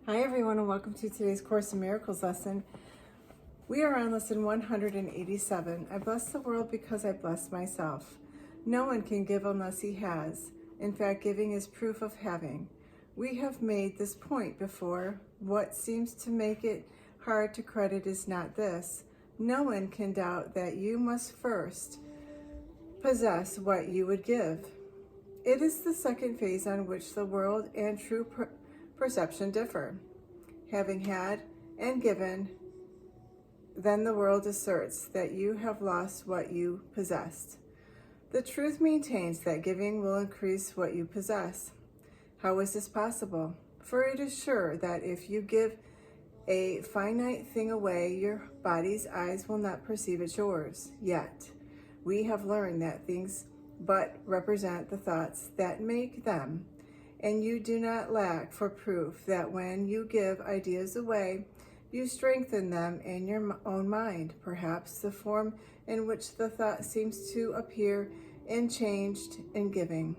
Hi everyone, and welcome to today's Course in Miracles lesson. We are on lesson 187. I bless the world because I bless myself. No one can give unless he has. In fact, giving is proof of having. We have made this point before. What seems to make it hard to credit is not this. No one can doubt that you must first possess what you would give. It is the second phase on which the world and true perception differ. Having had and given, then the world asserts that you have lost what you possessed. The truth maintains that giving will increase what you possess. How is this possible? For it is sure that if you give a finite thing away, your body's eyes will not perceive it's yours. Yet, we have learned that things but represent the thoughts that make them. And you do not lack for proof that when you give ideas away, you strengthen them in your own mind. Perhaps the form in which the thought seems to appear changed in giving.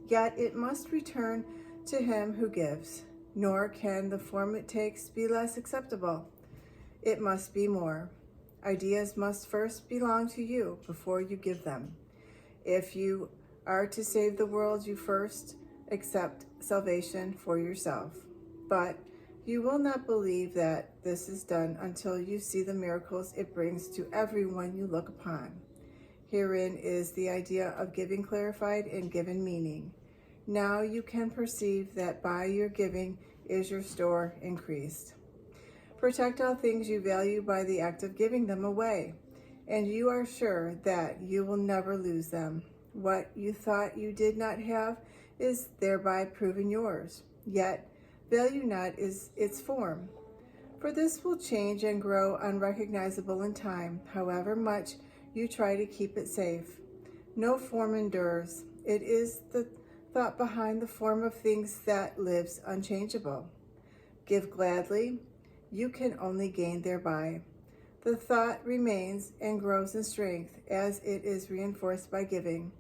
Yet it must return to him who gives, nor can the form it takes be less acceptable. It must be more. Ideas must first belong to you before you give them. If you are to save the world, you first accept salvation for yourself. But you will not believe that this is done until you see the miracles it brings to everyone you look upon. Herein is the idea of giving clarified and given meaning. Now you can perceive that by your giving is your store increased. Protect all things you value by the act of giving them away, and you are sure that you will never lose them. What you thought you did not have is thereby proven yours. Yet, value not is its form. For this will change and grow unrecognizable in time, however much you try to keep it safe. No form endures. It is the thought behind the form of things that lives unchangeable. Give gladly, you can only gain thereby. The thought remains and grows in strength as it is reinforced by giving.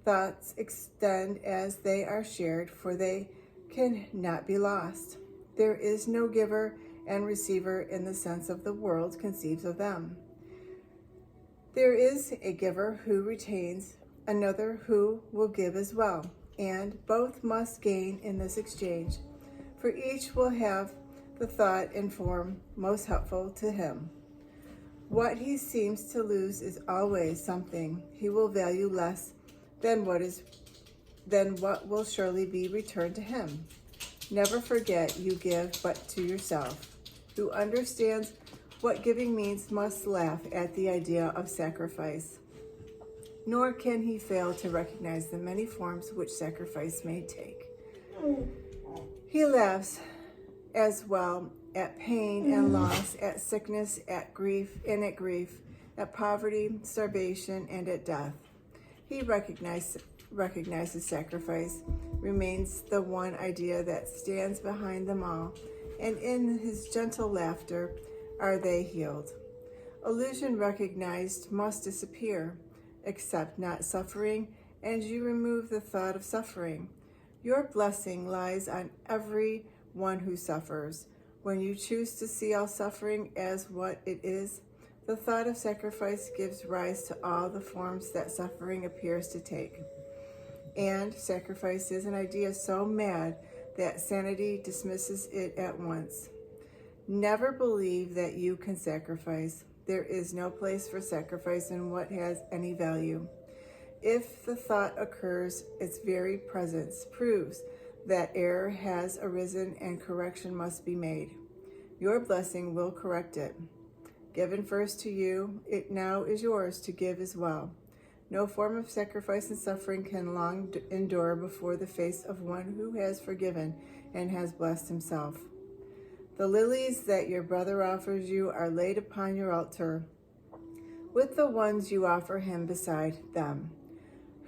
Thoughts extend as they are shared, for they can not be lost. There is no giver and receiver in the sense of the world conceives of them. There is a giver who retains, another who will give as well, and both must gain in this exchange, for each will have the thought and form most helpful to him. What he seems to lose is always something he will value less than what will surely be returned to him. Never forget you give but to yourself. Who understands what giving means must laugh at the idea of sacrifice. Nor can he fail to recognize the many forms which sacrifice may take. He laughs as well at pain and loss, at sickness, at grief, at poverty, starvation, and at death. He recognizes sacrifice, remains the one idea that stands behind them all, and in his gentle laughter are they healed. Illusion recognized must disappear. Accept not suffering, and you remove the thought of suffering. Your blessing lies on every one who suffers. When you choose to see all suffering as what it is, the thought of sacrifice gives rise to all the forms that suffering appears to take. And sacrifice is an idea so mad that sanity dismisses it at once. Never believe that you can sacrifice. There is no place for sacrifice in what has any value. If the thought occurs, its very presence proves that error has arisen and correction must be made. Your blessing will correct it. Given first to you, it now is yours to give as well. No form of sacrifice and suffering can long endure before the face of one who has forgiven and has blessed himself. The lilies that your brother offers you are laid upon your altar, with the ones you offer him beside them.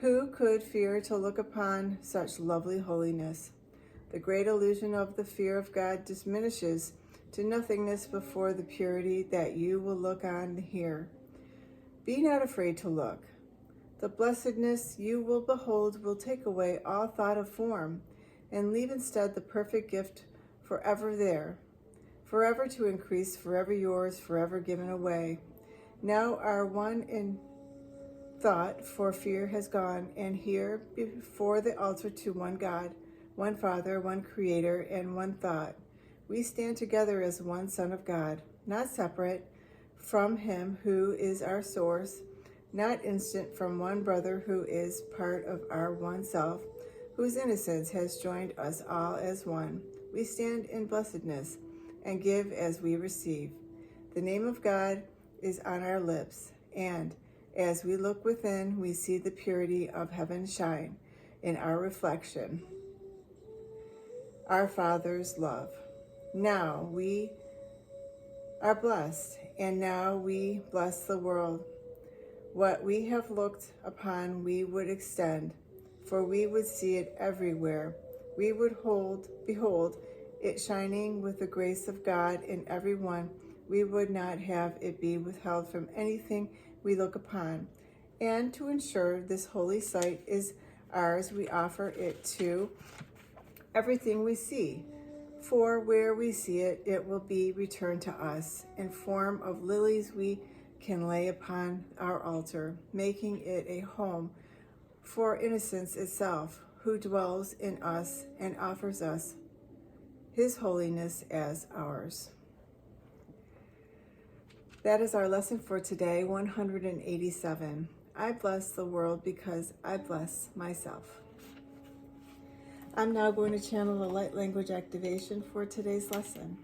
Who could fear to look upon such lovely holiness? The great illusion of the fear of God diminishes to nothingness before the purity that you will look on here. Be not afraid to look. The blessedness you will behold will take away all thought of form and leave instead the perfect gift forever there, forever to increase, forever yours, forever given away. Now our one in thought for fear has gone, and here before the altar to one God, one Father, one Creator, and one thought. We stand together as one Son of God, not separate from Him who is our source, not distant from one brother who is part of our one self, whose innocence has joined us all as one. We stand in blessedness and give as we receive. The name of God is on our lips, and as we look within, we see the purity of heaven shine in our reflection, our Father's love. Now we are blessed, and now we bless the world. What we have looked upon we would extend, for we would see it everywhere. We would behold it shining with the grace of God in everyone. We would not have it be withheld from anything we look upon. And to ensure this holy sight is ours, we offer it to everything we see. For where we see it, it will be returned to us in form of lilies we can lay upon our altar, making it a home for innocence itself, who dwells in us and offers us His holiness as ours. That is our lesson for today, 187. I bless the world because I bless myself. I'm now going to channel the light language activation for today's lesson.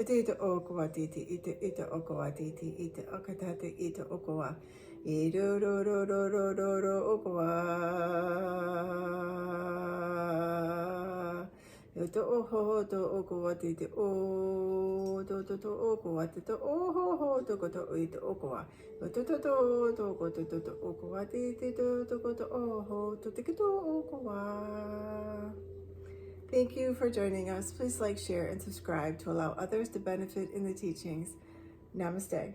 Ite okowa titi ite okowa titi ite akatate ite okowa iro ro ro ro ro ro ro okowa yoto oho to okowa titi o to okowa titi oho ho to koto ite okowa yoto to koto to okowa titi to koto oho to tikito okowa. Thank you for joining us. Please like, share, and subscribe to allow others to benefit in the teachings. Namaste.